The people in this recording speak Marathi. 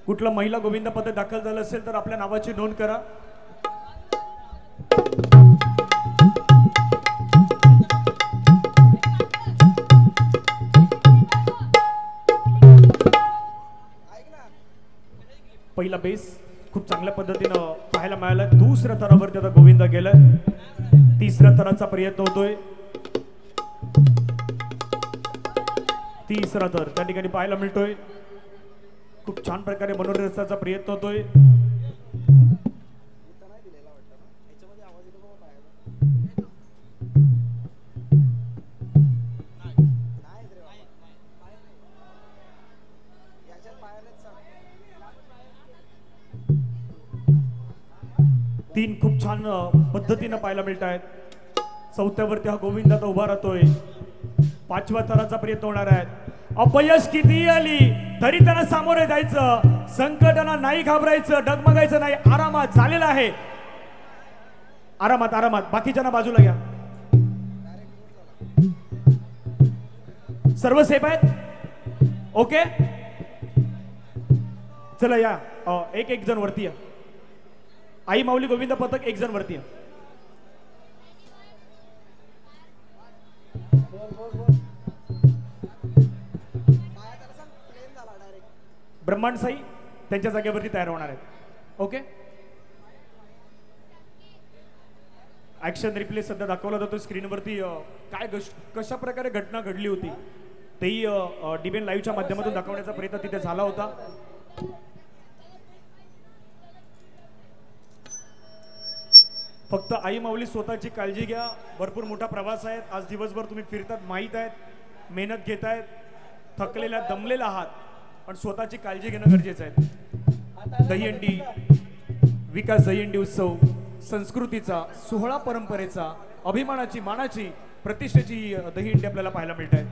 कुठला महिला गोविंद पदक दाखल झालं असेल तर आपल्या नावाची नोंद करा। पहिला बेस खूप चांगल्या पद्धतीने पाहायला मिळाला। दुसऱ्या थरावरती आता गोविंद गेलाय, तिसऱ्या थराचा प्रयत्न होतोय। तिसरा थर त्या ठिकाणी पाहायला मिळतोय। खूप छान प्रकारे मनोरंजनाचा प्रयत्न होतोय। तीन खूप छान पद्धतीने पाहायला मिळत आहेत। चौथ्यावरती हा गोविंद आता उभा राहतोय। पाचव्या थराचा प्रयत्न होणार आहे। अपयश किती आली तरी त्यांना सामोरे जायचं, संकटांना नाही घाबरायचं, डगमगायचं नाही, आरामात झालेला आहे। आरामात आरामात बाकीच्यांना बाजूला घ्या। सर्व सेफ आहेत? ओके, चला या एक एक जण वरती या। आई माऊली गोविंद पथक एक जण वरती या। ब्रह्मांड साई त्यांच्या जागेवरती तयार होणार आहेत। ओके, ऍक्शन रिप्ले सध्या दाखवला जातो स्क्रीनवरती। काय कशा प्रकारे घटना घडली होती तेही डीबीएन लाईव्हच्या माध्यमातून दाखवण्याचा प्रयत्न तिथे झाला होता। फक्त आई माऊली स्वतःची काळजी घ्या। भरपूर मोठा प्रवास आहे आज, दिवसभर तुम्ही फिरतात माहीत आहेत, मेहनत घेतायत, थकलेला दमलेला आहात, पण स्वतःची काळजी घेणं गरजेचं आहे। दहीहंडी विकास दहीहंडी उत्सव संस्कृतीचा, सोहळा परंपरेचा, अभिमानाची, मानाची, प्रतिष्ठेची दहीहंडी आपल्याला पाहायला मिळत आहे।